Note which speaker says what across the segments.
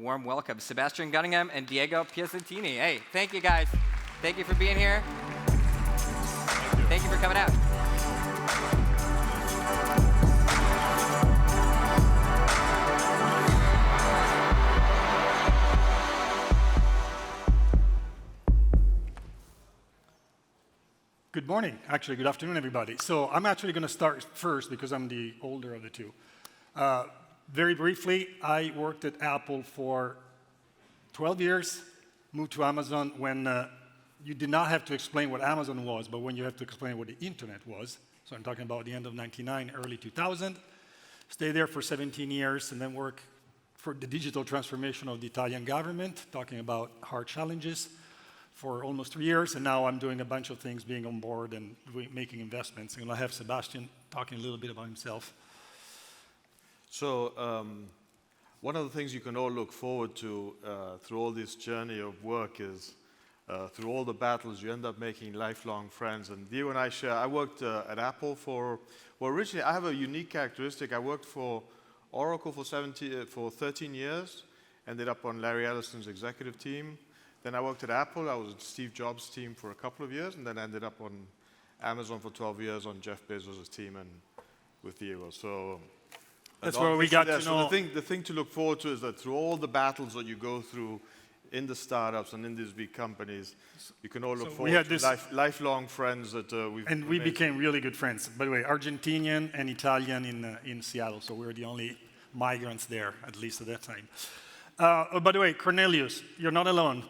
Speaker 1: warm welcome Sebastian Gunningham and Diego Piacentini. Hey, thank you guys. Thank you for being here. Thank you for coming out.
Speaker 2: Good morning, actually, good afternoon, everybody. So I'm actually going to start first because I'm the older of the two. Very briefly, I worked at Apple for 12 years, moved to Amazon when you did not have to explain what Amazon was, but when you have to explain what the internet was. So I'm talking about the end of 99, early 2000. Stayed there for 17 years and then worked for the digital transformation of the Italian government, talking about hard challenges for almost 3 years, and now I'm doing a bunch of things, being on board and making investments. And I'll have Sebastian talking a little bit about himself.
Speaker 3: So one of the things you can all look forward to through all this journey of work is through all the battles, you end up making lifelong friends. And Diego and I share, I worked at Apple well, originally I have a unique characteristic. I worked for Oracle for 13 years, ended up on Larry Ellison's executive team. Then I worked at Apple. I was at Steve Jobs' team for a couple of years, and then ended up on Amazon for 12 years on Jeff Bezos' team and with Diego. So
Speaker 2: that's where we got to
Speaker 3: So
Speaker 2: know.
Speaker 3: the thing to look forward to is that through all the battles that you go through in the startups and in these big companies, you can all look forward to lifelong friends that
Speaker 2: we became really good friends. By the way, Argentinian and Italian in Seattle, so we were the only migrants there, at least at that time. By the way, Cornelius, you're not alone.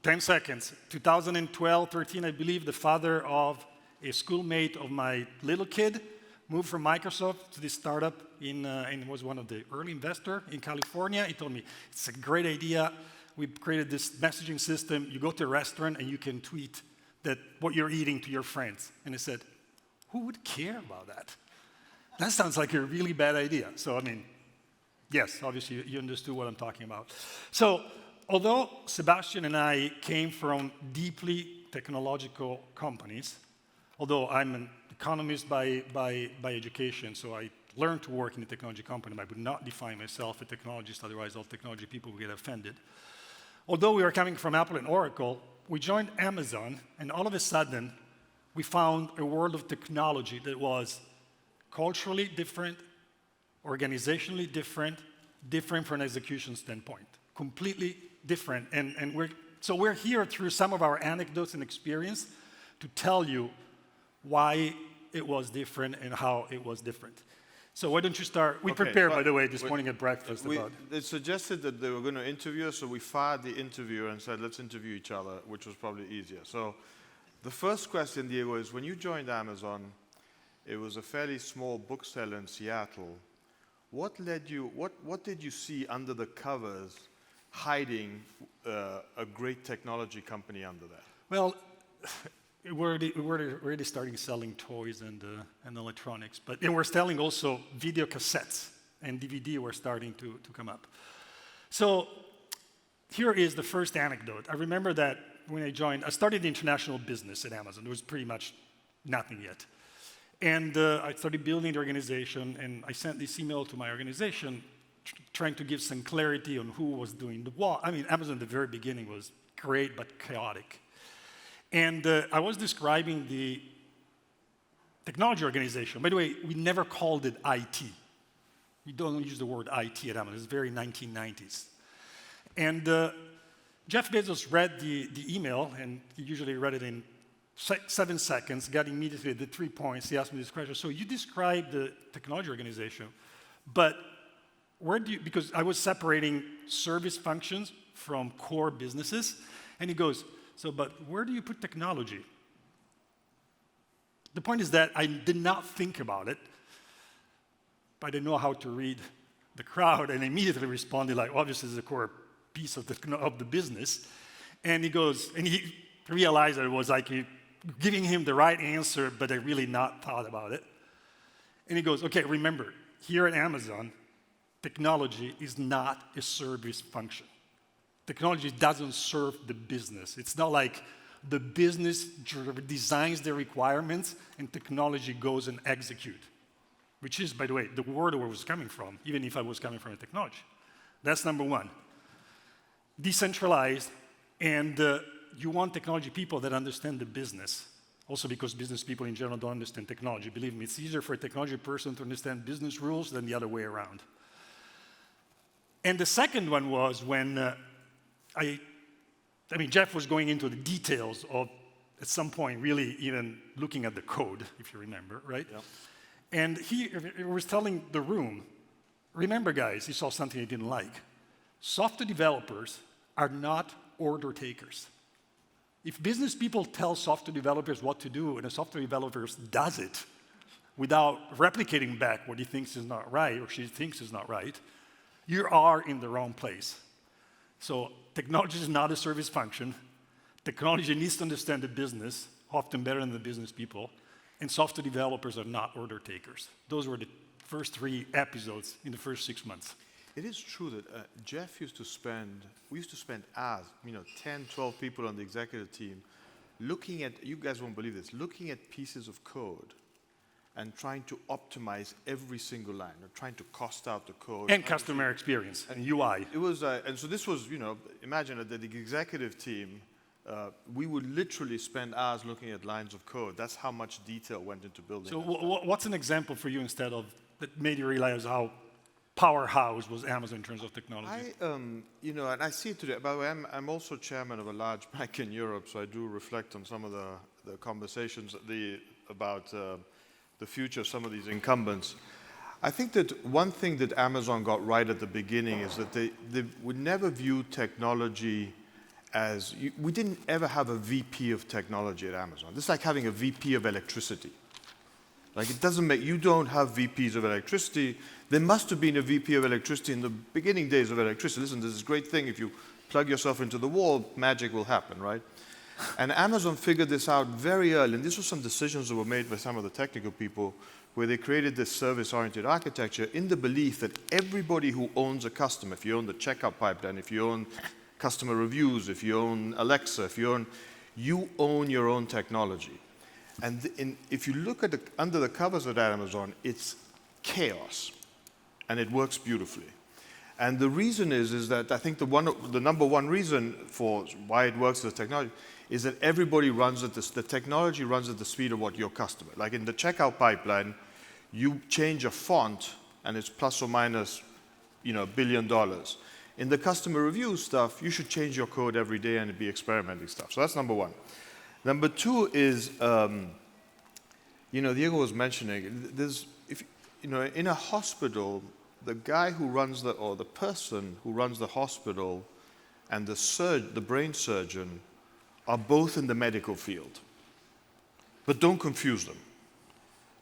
Speaker 2: 10 seconds. 2012, 13, I believe, the father of a schoolmate of my little kid moved from Microsoft to this startup and was one of the early investors in California. He told me, it's a great idea. We created this messaging system. You go to a restaurant and you can tweet that what you're eating to your friends. And I said, who would care about that? That sounds like a really bad idea. So, I mean, yes, obviously you understood what I'm talking about. So, although Sebastian and I came from deeply technological companies, although I'm an economist by education, so I learned to work in a technology company, but I would not define myself a technologist, otherwise all technology people would get offended. Although we were coming from Apple and Oracle, we joined Amazon, and all of a sudden, we found a world of technology that was culturally different, organizationally different from an execution standpoint, completely different. And we're here through some of our anecdotes and experience to tell you why it was different and how it was different. So why don't you start? We prepared, by the way, this morning at breakfast about.
Speaker 3: They suggested that they were going to interview us, so we fired the interviewer and said, let's interview each other, which was probably easier. So the first question, Diego, is when you joined Amazon, it was a fairly small bookseller in Seattle. What did you see under the covers hiding a great technology company under that?
Speaker 2: Well, we're already starting selling toys and electronics, but we're selling also video cassettes and DVD were starting to come up. So here is the first anecdote. I remember that when I joined, I started the international business at Amazon. There was pretty much nothing yet. And I started building the organization, and I sent this email to my organization trying to give some clarity on who was doing the what. I mean, Amazon at the very beginning was great but chaotic. And I was describing the technology organization. By the way, we never called it IT. We don't use the word IT at Amazon. It's very 1990s. And Jeff Bezos read the email, and he usually read it in 7 seconds, got immediately the 3 points. He asked me this question. So you described the technology organization, but where do you, because I was separating service functions from core businesses, and he goes, so, but where do you put technology? The point is that I did not think about it, but I didn't know how to read the crowd, and immediately responded like, obviously, it's a core piece of the business. And he goes, and he realized that it was like giving him the right answer, but I really not thought about it. And he goes, okay, remember, here at Amazon, technology is not a service function. Technology doesn't serve the business. It's not like the business designs the requirements and technology goes and execute, which is, by the way, the word where I was coming from, even if I was coming from a technology. That's number one. decentralized, and you want technology people that understand the business. Also because business people in general don't understand technology. Believe me, it's easier for a technology person to understand business rules than the other way around. And the second one was when Jeff was going into the details of, at some point, really even looking at the code, if you remember, right?
Speaker 3: Yep.
Speaker 2: And he was telling the room, remember guys, he saw something he didn't like. Software developers are not order takers. If business people tell software developers what to do and a software developer does it without replicating back what he thinks is not right or she thinks is not right, you are in the wrong place. So technology is not a service function. Technology needs to understand the business, often better than the business people, and software developers are not order takers. Those were the first 3 episodes in the first 6 months.
Speaker 3: It is true that Jeff used to spend hours, 10, 12 people on the executive team, looking at, you guys won't believe this, looking at pieces of code and trying to optimize every single line, or trying to cost out the code.
Speaker 2: And customer experience and UI.
Speaker 3: It was, and so this was, imagine that the executive team, we would literally spend hours looking at lines of code. That's how much detail went into building.
Speaker 2: So what's an example for you instead of, that made you realize how powerhouse was Amazon in terms of technology?
Speaker 3: And I see it today. By the way, I'm also chairman of a large bank in Europe, so I do reflect on some of the conversations about the future of some of these incumbents. I think that one thing that Amazon got right at the beginning is that they would never view technology as, we didn't ever have a VP of technology at Amazon. This is like having a VP of electricity. Like it doesn't make, you don't have VPs of electricity. There must have been a VP of electricity in the beginning days of electricity. Listen, there's this great thing, if you plug yourself into the wall, magic will happen, right? And Amazon figured this out very early, and these were some decisions that were made by some of the technical people where they created this service-oriented architecture in the belief that everybody who owns a customer, if you own the checkout pipeline, if you own customer reviews, if you own Alexa, you own your own technology. And if you look at under the covers at Amazon, it's chaos, and it works beautifully. And the reason is that I think the number one reason for why it works as technology is that everybody runs at the technology runs at the speed of what your customer. Like in the checkout pipeline, you change a font, and it's plus or minus, $1 billion. In the customer review stuff, you should change your code every day and be experimenting stuff. So that's number one. Number two is, Diego was mentioning, in a hospital, the guy who runs the person who runs the hospital and the brain surgeon are both in the medical field. But don't confuse them.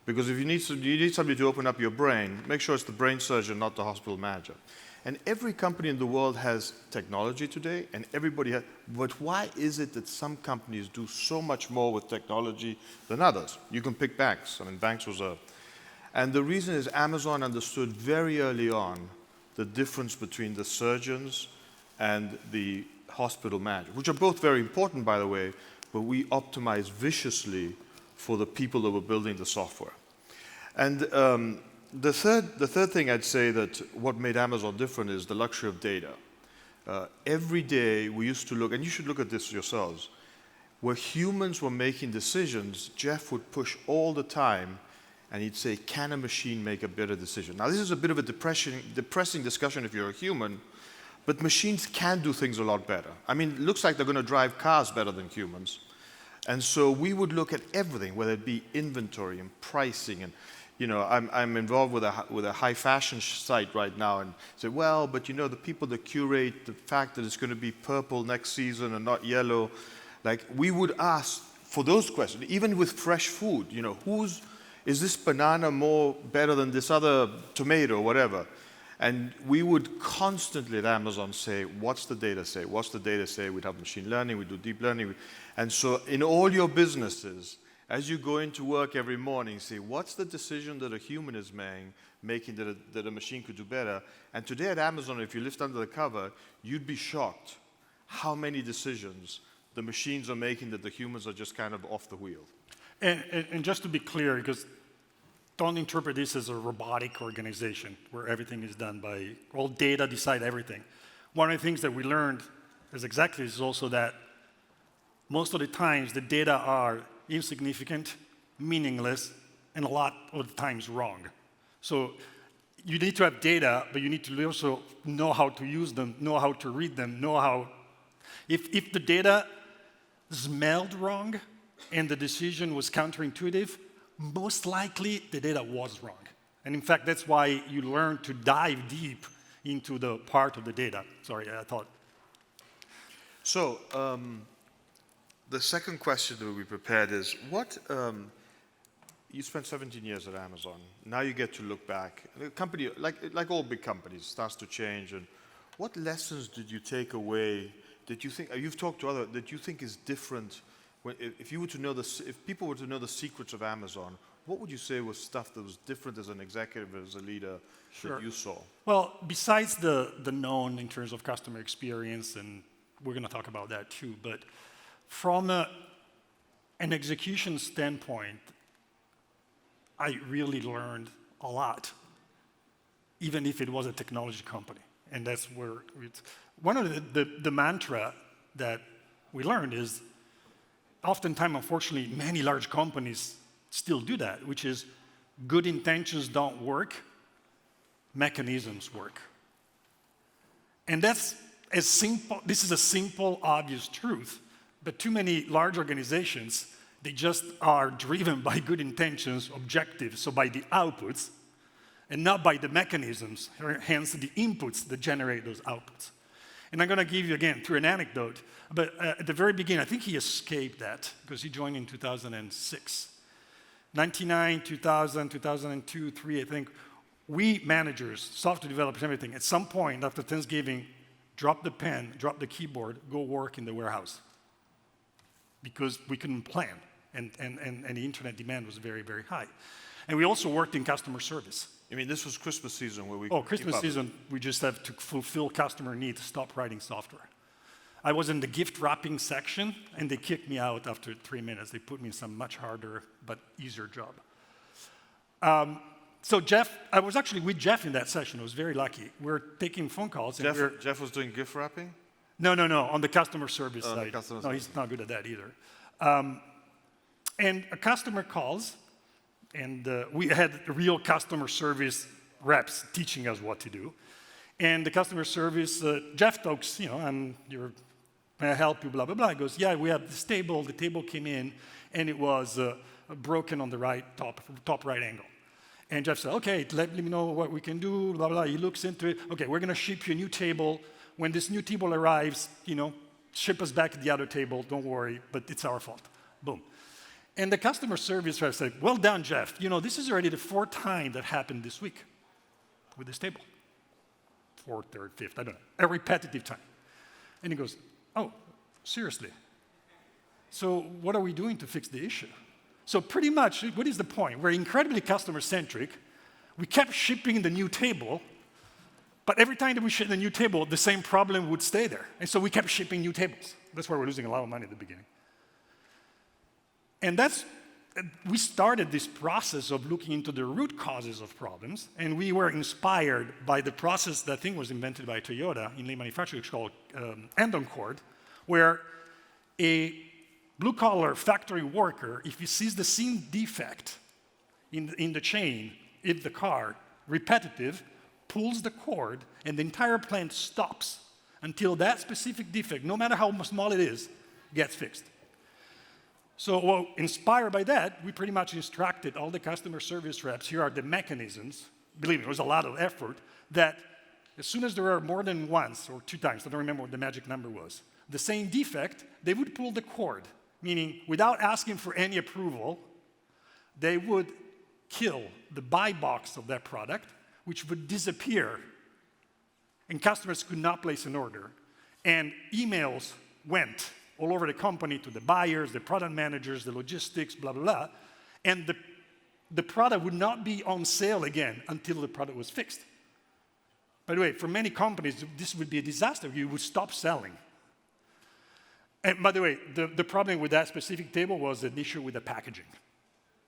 Speaker 3: Because if you need somebody to open up your brain, make sure it's the brain surgeon, not the hospital manager. And every company in the world has technology today, and everybody has, but why is it that some companies do so much more with technology than others? You can pick banks. Banks was and the reason is Amazon understood very early on the difference between the surgeons and the hospital manager, which are both very important, by the way, but we optimize viciously for the people that were building the software. And the third thing I'd say that what made Amazon different is the luxury of data. Every day we used to look, and you should look at this yourselves, where humans were making decisions, Jeff would push all the time, and he'd say, can a machine make a better decision? Now this is a bit of a depressing discussion if you're a human, but machines can do things a lot better. It looks like they're going to drive cars better than humans. And so we would look at everything, whether it be inventory and pricing, and I'm involved with a high fashion site right now, and say, well, but the people that curate the fact that it's going to be purple next season and not yellow, like we would ask for those questions, even with fresh food. Is this banana more better than this other tomato, or whatever? And we would constantly at Amazon say, what's the data say? What's the data say? We'd have machine learning, we do deep learning, and so in all your businesses, as you go into work every morning, say, what's the decision that a human is making that a machine could do better? And today at Amazon, if you lift under the cover, you'd be shocked how many decisions the machines are making that the humans are just kind of off the wheel.
Speaker 2: And just to be clear, because don't interpret this as a robotic organization where everything is done by, all data decide everything. One of the things that we learned as executives is also that most of the times the data are insignificant, meaningless, and a lot of the times wrong. So you need to have data, but you need to also know how to use them, know how to read them, know how... If the data smelled wrong and the decision was counterintuitive, most likely the data was wrong. And in fact, that's why you learn to dive deep into the part of the data. Sorry, I thought.
Speaker 3: So, the second question that we prepared is, you spent 17 years at Amazon. Now you get to look back. The company, like all big companies, starts to change. And what lessons did you take away that you think, you've talked to others, that you think is different? If people were to know the secrets of Amazon, what would you say was stuff that was different as an executive, as a leader, that you saw?
Speaker 2: Well, besides the known in terms of customer experience, and we're going to talk about that too, but from an execution standpoint, I really learned a lot, even if it was a technology company. And that's where one of the mantra that we learned is, oftentimes, unfortunately, many large companies still do that, which is good intentions don't work, mechanisms work. And that's as simple, this is a simple, obvious truth, but too many large organizations, they just are driven by good intentions, objectives, so by the outputs, and not by the mechanisms, hence the inputs that generate those outputs. And I'm going to give you, again, through an anecdote, but at the very beginning, I think he escaped that, because he joined in 2006. 99, 2000, 2002, 2003, I think, we managers, software developers, everything, at some point after Thanksgiving, drop the pen, drop the keyboard, go work in the warehouse. Because we couldn't plan, and the internet demand was very, very high. And we also worked in customer service.
Speaker 3: I mean, this was Christmas season where we...
Speaker 2: Oh, Christmas season, we just have to fulfill customer needs, stop writing software. I was in the gift wrapping section, and they kicked me out after 3 minutes. They put me in some much harder but easier job. So Jeff, I was actually with Jeff in that session. I was very lucky. We were taking phone calls. And
Speaker 3: Jeff was doing gift wrapping?
Speaker 2: No, on the customer service side. No, he's not good at that either. And a customer calls, and we had real customer service reps teaching us what to do. And the customer service, Jeff talks, may I help you, blah, blah, blah. He goes, yeah, we have this table. The table came in, and it was broken on the top right angle. And Jeff said, okay, let me know what we can do, blah, blah. He looks into it. Okay, we're going to ship you a new table. When this new table arrives, ship us back to the other table. Don't worry, but it's our fault. Boom. And the customer service rep said, well done, Jeff. This is already the 4th time that happened this week with this table. 4th, 3rd, 5th, I don't know. A repetitive time. And he goes, oh, seriously? So what are we doing to fix the issue? So pretty much, what is the point? We're incredibly customer-centric. We kept shipping the new table, but every time that we shipped the new table, the same problem would stay there. And so we kept shipping new tables. That's why we're losing a lot of money at the beginning. And we started this process of looking into the root causes of problems, and we were inspired by the process that I think was invented by Toyota in lean manufacturing, which is called end-on cord, where a blue-collar factory worker, if he sees the same defect in the chain, if the car, repetitive, pulls the cord, and the entire plant stops until that specific defect, no matter how small it is, gets fixed. So, inspired by that, we pretty much instructed all the customer service reps, here are the mechanisms, believe me, it was a lot of effort, that as soon as there were more than once or 2 times, I don't remember what the magic number was, the same defect, they would pull the cord, meaning without asking for any approval, they would kill the buy box of that product, which would disappear, and customers could not place an order. And emails went all over the company to the buyers, the product managers, the logistics, blah, blah, blah. And the product would not be on sale again until the product was fixed. By the way, for many companies, this would be a disaster. You would stop selling. And by the way, the problem with that specific table was an issue with the packaging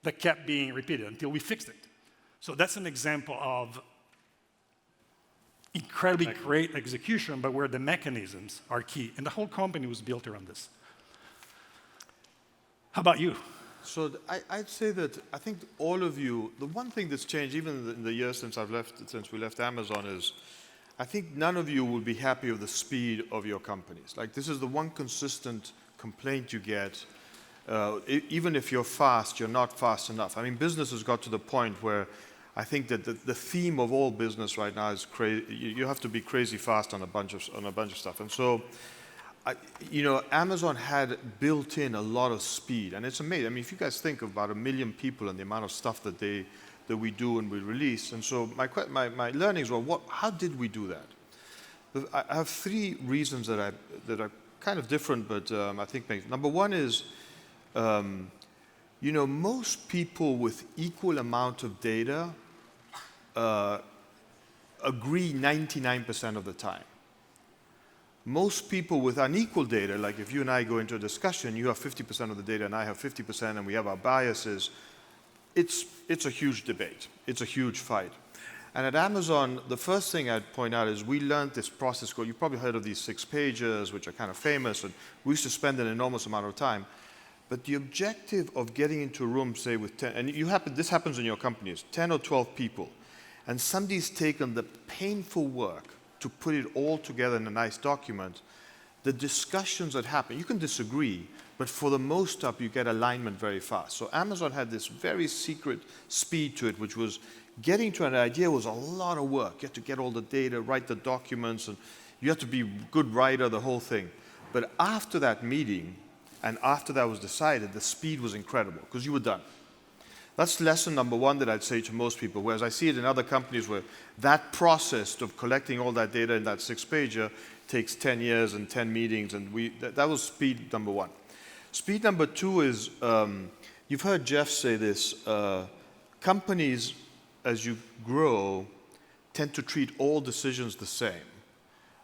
Speaker 2: that kept being repeated until we fixed it. So that's an example of incredibly great execution, but where the mechanisms are key. And the whole company was built around this. How about you?
Speaker 3: So I'd say that I think all of you, the one thing that's changed even in the years since we left Amazon is, I think none of you will be happy with the speed of your companies. Like this is the one consistent complaint you get. Even if you're fast, you're not fast enough. I mean, business has got to the point where I think that the theme of all business right now is crazy. You have to be crazy fast on a bunch of stuff. And so, Amazon had built in a lot of speed, and it's amazing. I mean, if you guys think of about 1 million people and the amount of stuff that we do and we release, and so my learnings were, how did we do that? I have 3 reasons that are kind of different, but I think number one is, most people with equal amount of data agree 99% of the time. Most people with unequal data, like if you and I go into a discussion, you have 50% of the data and I have 50% and we have our biases, it's a huge debate. It's a huge fight. And at Amazon, the first thing I'd point out is we learned this process called, you've probably heard of these 6 pages, which are kind of famous, and we used to spend an enormous amount of time. But the objective of getting into a room, say with 10, and this happens in your companies, 10 or 12 people, and somebody's taken the painful work to put it all together in a nice document, the discussions that happen, you can disagree, but for the most part, you get alignment very fast. So Amazon had this very secret speed to it, which was getting to an idea was a lot of work. You had to get all the data, write the documents, and you had to be a good writer, the whole thing. But after that meeting, and after that was decided, the speed was incredible, because you were done. That's lesson number one that I'd say to most people, whereas I see it in other companies where that process of collecting all that data in that 6-pager takes 10 years and 10 meetings, and that was speed number one. Speed number two is, you've heard Jeff say this, companies, as you grow, tend to treat all decisions the same.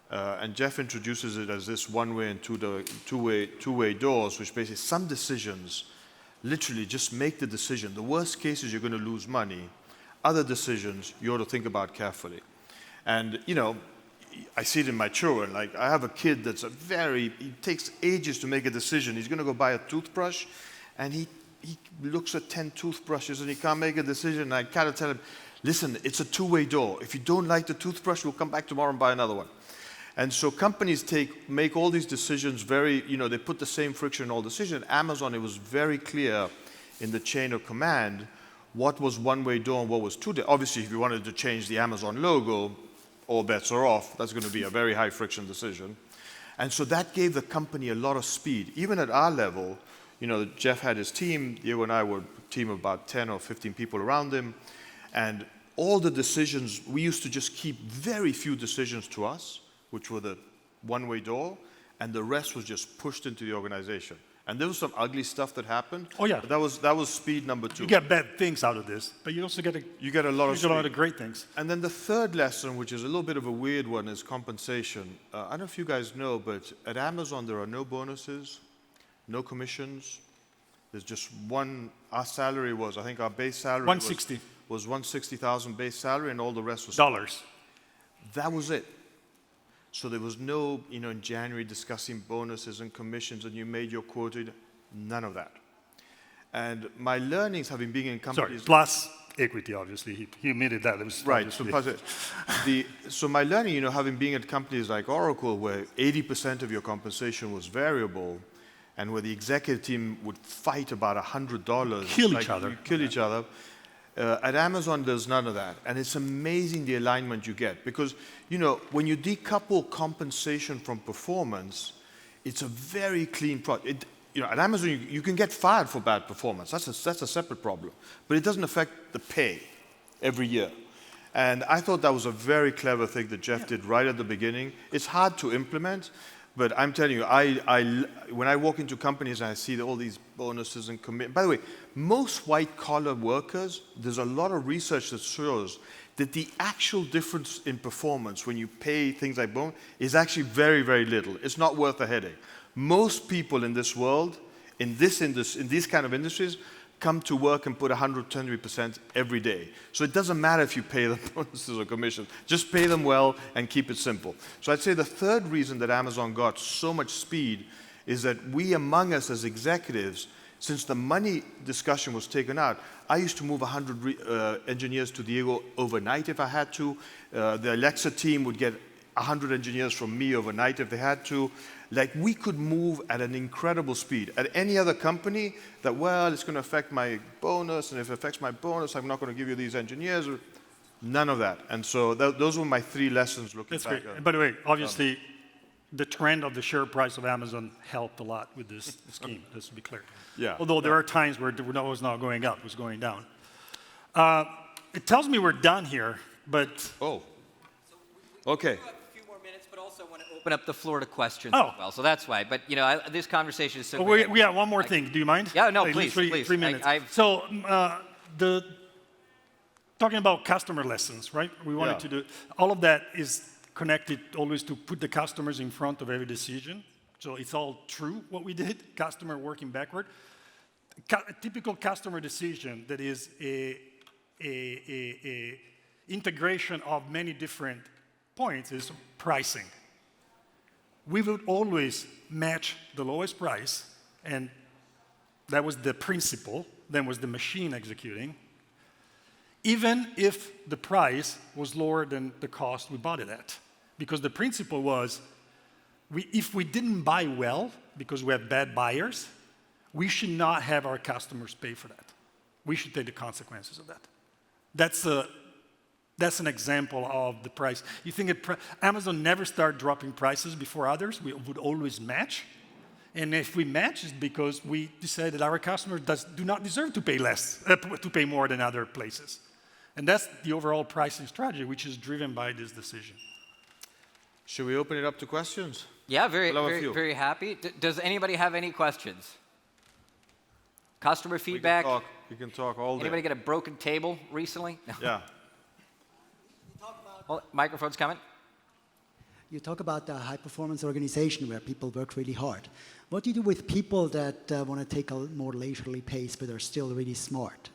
Speaker 3: And Jeff introduces it as this one-way and two-way doors, which basically some decisions literally just make the decision. The worst case is you're going to lose money. Other decisions you ought to think about carefully. And, I see it in my children. Like, I have a kid that's he takes ages to make a decision. He's going to go buy a toothbrush, and he looks at 10 toothbrushes, and he can't make a decision. And I kind of tell him, listen, it's a two-way door. If you don't like the toothbrush, we'll come back tomorrow and buy another one. And so companies make all these decisions they put the same friction in all decisions. Amazon, it was very clear in the chain of command what was one-way door and what was two-way. Obviously, if you wanted to change the Amazon logo, all bets are off. That's going to be a very high-friction decision. And so that gave the company a lot of speed. Even at our level, Jeff had his team. You and I were a team of about 10 or 15 people around him. And all the decisions, we used to just keep very few decisions to us, which were the one-way door, and the rest was just pushed into the organization. And there was some ugly stuff that happened.
Speaker 2: Oh yeah,
Speaker 3: but that was speed number two.
Speaker 2: You get bad things out of this, but you also get a lot of great things.
Speaker 3: And then the third lesson, which is a little bit of a weird one, is compensation. I don't know if you guys know, but at Amazon there are no bonuses, no commissions. There's just one. Our salary was, I think, our base salary
Speaker 2: 160
Speaker 3: was 160,000 base salary, and all the rest was
Speaker 2: dollars.
Speaker 3: That was it. So there was no, in January discussing bonuses and commissions and you made your quota, none of that. And my learnings having been in companies...
Speaker 2: Sorry, plus equity, obviously. He admitted that. It was
Speaker 3: right, so my learning, having been at companies like Oracle, where 80% of your compensation was variable, and where the executive team would fight about $100.
Speaker 2: Kill each other.
Speaker 3: At Amazon, there's none of that. And it's amazing the alignment you get. Because, when you decouple compensation from performance, it's a very clean product. At Amazon, you can get fired for bad performance. That's a separate problem. But it doesn't affect the pay every year. And I thought that was a very clever thing that Jeff did right at the beginning. It's hard to implement. But I'm telling you, when I walk into companies and I see all these bonuses and commit. By the way, most white-collar workers, there's a lot of research that shows that the actual difference in performance when you pay things like bonus is actually very, very little. It's not worth a headache. Most people in this world, in these kind of industries, come to work and put 120% every day. So it doesn't matter if you pay them bonuses or commissions. Just pay them well and keep it simple. So I'd say the third reason that Amazon got so much speed is that we among us as executives, since the money discussion was taken out, I used to move 100 engineers to Diego overnight if I had to. The Alexa team would get 100 engineers from me overnight if they had to. Like, we could move at an incredible speed. At any other company, that, well, it's going to affect my bonus, and if it affects my bonus, I'm not going to give you these engineers. None of that. And so those were my 3 lessons looking back.
Speaker 2: That's great. And by the way, obviously, the trend of the share price of Amazon helped a lot with this scheme, just to be clear.
Speaker 3: Yeah.
Speaker 2: Although there are times where it was not going up, it was going down. It tells me we're done here, but...
Speaker 3: Oh, okay.
Speaker 1: Open up the floor to questions
Speaker 2: Oh.
Speaker 1: as well. So that's why. But, you know, this conversation is so
Speaker 2: Oh,
Speaker 1: great.
Speaker 2: we have one more thing. Do you mind?
Speaker 1: Yeah, no,
Speaker 2: Like,
Speaker 1: please, please.
Speaker 2: 3 minutes.
Speaker 1: So,
Speaker 2: talking about customer lessons, right? We wanted to do all of that is connected always to put the customers in front of every decision. So it's all true what we did. Customer working backward. A typical customer decision that is a integration of many different points is pricing. We would always match the lowest price, and that was the principle, then was the machine executing, even if the price was lower than the cost we bought it at. Because the principle was, if we didn't buy well, because we have bad buyers, we should not have our customers pay for that. We should take the consequences of that. That's an example of the price. You think Amazon never started dropping prices before others. We would always match. And if we match, it's because we decided that our customers do not deserve to pay less, to pay more than other places. And that's the overall pricing strategy, which is driven by this decision.
Speaker 3: Should we open it up to questions?
Speaker 1: yeah, very happy. Does anybody have any questions? Customer feedback?
Speaker 3: We can talk all day.
Speaker 1: Anybody get a broken table recently? No.
Speaker 3: Yeah.
Speaker 1: Oh, microphone's coming.
Speaker 4: You talk about a high-performance organization where people work really hard. What do you do with people that want to take a more leisurely pace but are still really smart?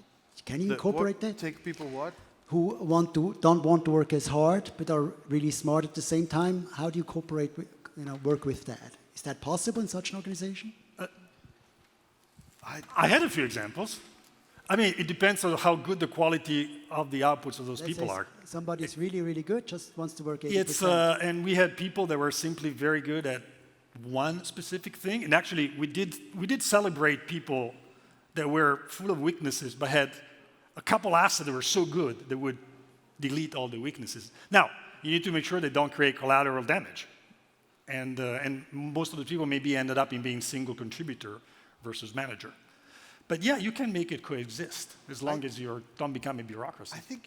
Speaker 4: Can you incorporate that?
Speaker 3: Take people what?
Speaker 4: Who don't want to work as hard but are really smart at the same time? How do you work with that? Is that possible in such an organization?
Speaker 2: I had a few examples. I mean, it depends on how good the quality of the outputs of those people are.
Speaker 4: Somebody's really, really good, just wants to work 80%.
Speaker 2: And we had people that were simply very good at one specific thing. And actually, we did celebrate people that were full of weaknesses, but had a couple assets that were so good that would delete all the weaknesses. Now, you need to make sure they don't create collateral damage. And most of the people maybe ended up in being single contributor versus manager. But yeah, you can make it coexist as long as you don't become a bureaucracy.
Speaker 3: I think,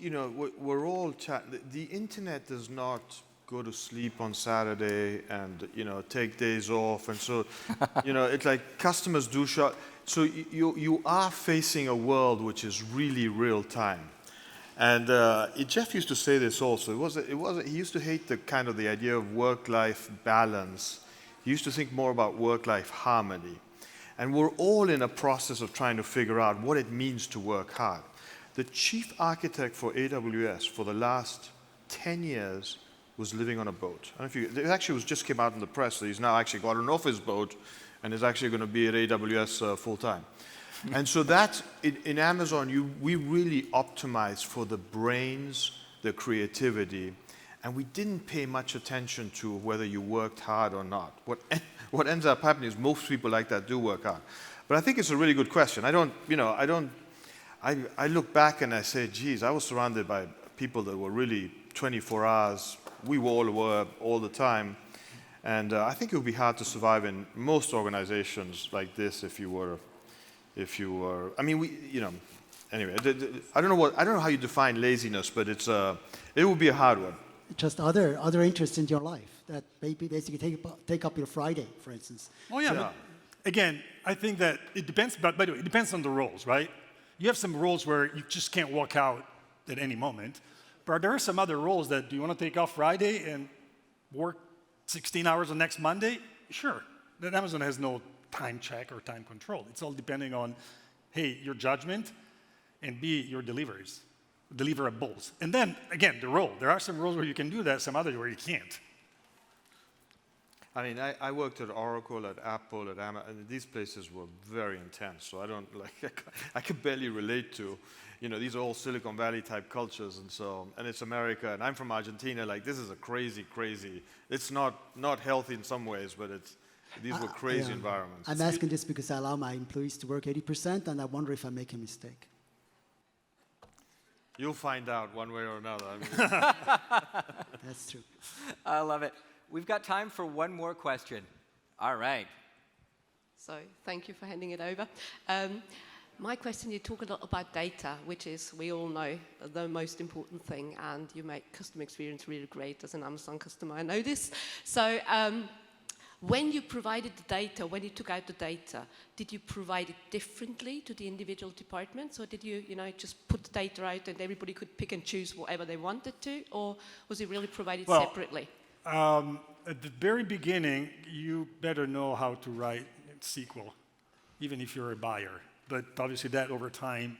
Speaker 3: we're all the internet does not go to sleep on Saturday and, take days off. And so, it's like customers do shop. So you are facing a world which is really real time. And Jeff used to say this also. He used to hate the idea of work-life balance. He used to think more about work-life harmony. And we're all in a process of trying to figure out what it means to work hard. The chief architect for AWS for the last 10 years was living on a boat. I don't know if it actually just came out in the press that he's now actually got an office boat and is actually going to be at AWS full-time. And so that's, in Amazon, we really optimize for the brains, the creativity, and we didn't pay much attention to whether you worked hard or not. What ends up happening is most people like that do work hard. But I think it's a really good question. I look back and I say, geez, I was surrounded by people that were really 24 hours. We all were all the time. And I think it would be hard to survive in most organizations like this if you were, anyway, I don't know how you define laziness, but it would be a hard one.
Speaker 4: Just other interests in your life that maybe basically take up your Friday, for instance.
Speaker 2: Oh yeah. But again, I think that it depends. But by the way, it depends on the roles, right? You have some roles where you just can't walk out at any moment. But there are some other roles that do you want to take off Friday and work 16 hours the next Monday? Sure. Then Amazon has no time check or time control. It's all depending on A, your judgment, and B, your deliverables. And then, again, the role. There are some roles where you can do that, some others where you can't.
Speaker 3: I mean, I worked at Oracle, at Apple, at Amazon, and these places were very intense. So I don't I can barely relate to, these are all Silicon Valley type cultures, and it's America, and I'm from Argentina. Like, this is a crazy. It's not healthy in some ways, but these were crazy environments.
Speaker 4: I'm asking this because I allow my employees to work 80%, and I wonder if I make a mistake.
Speaker 3: You'll find out one way or another. I mean,
Speaker 4: That's true.
Speaker 1: I love it. We've got time for one more question. All right.
Speaker 5: So thank you for handing it over. My question, you talk a lot about data, which is, we all know, the most important thing, and you make customer experience really great as an Amazon customer. I know this. So when you provided the data, when you took out the data, did you provide it differently to the individual departments, or did you, just put the data out and everybody could pick and choose whatever they wanted to, or was it really provided separately?
Speaker 2: At the very beginning, you better know how to write SQL, even if you're a buyer. But obviously that over time.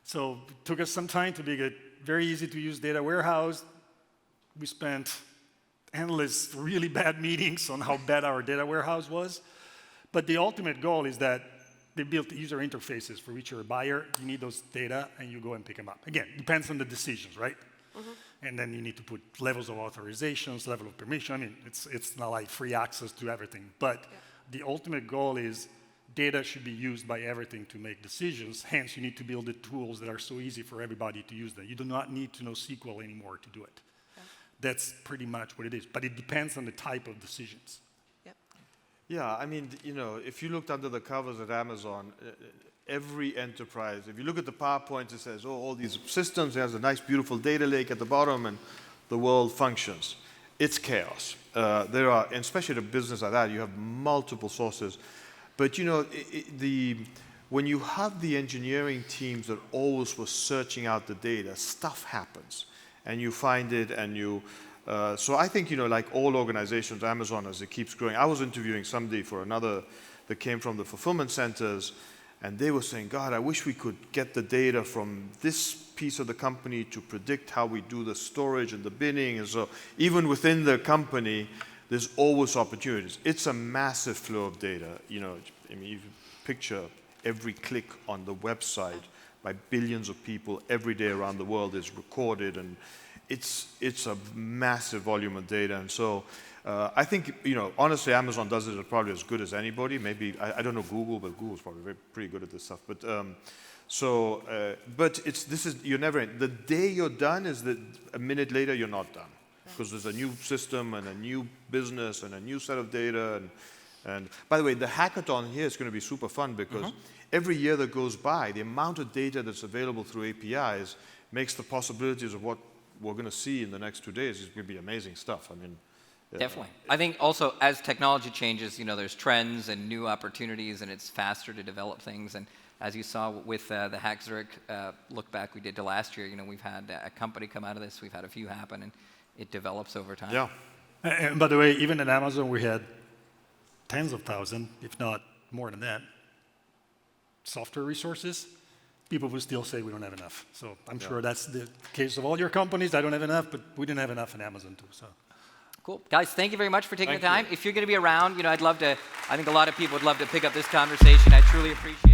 Speaker 2: So it took us some time to make a very easy to use data warehouse. We spent endless, really bad meetings on how bad our data warehouse was. But the ultimate goal is that they built user interfaces for which you're a buyer. You need those data, and you go and pick them up. Again, depends on the decisions, right? Mm-hmm. And then you need to put levels of authorizations, level of permission. I mean, it's not like free access to everything. But the ultimate goal is data should be used by everything to make decisions. Hence, you need to build the tools that are so easy for everybody to use them. You do not need to know SQL anymore to do it. Yeah. That's pretty much what it is. But it depends on the type of decisions.
Speaker 5: Yep.
Speaker 3: Yeah, I mean, if you looked under the covers at Amazon, every enterprise, if you look at the PowerPoint, it says, all these systems, there's a nice, beautiful data lake at the bottom, and the world functions. It's chaos. There are, and especially in a business like that, you have multiple sources. But, when you have the engineering teams that always were searching out the data, stuff happens. And you find it, and so I think, like all organizations, Amazon, as it keeps growing, I was interviewing somebody for another that came from the fulfillment centers, and they were saying, God, I wish we could get the data from this piece of the company to predict how we do the storage and the binning. And so even within the company, there's always opportunities. It's a massive flow of data. I mean, you picture every click on the website by billions of people every day around the world is recorded, and it's a massive volume of data. And so I think, honestly, Amazon does it probably as good as anybody. Maybe, I don't know Google, but Google's probably pretty good at this stuff. But you're never in. The day you're done is that a minute later you're not done. Because there's a new system and a new business and a new set of data. And by the way, the hackathon here is going to be super fun because every year that goes by, the amount of data that's available through APIs makes the possibilities of what we're going to see in the next 2 days is going to be amazing stuff. I mean,
Speaker 1: definitely. I think also as technology changes, there's trends and new opportunities, and it's faster to develop things. And as you saw with the Hack Zurich look back we did to last year, we've had a company come out of this. We've had a few happen, and it develops over time.
Speaker 2: Yeah. And by the way, even at Amazon, we had tens of thousands, if not more than that, software resources. People will still say we don't have enough. So I'm sure that's the case of all your companies. I don't have enough, but we didn't have enough in Amazon too. So.
Speaker 1: Cool. Guys, thank you very much for taking the time. If you're going to be around, I think a lot of people would love to pick up this conversation. I truly appreciate it.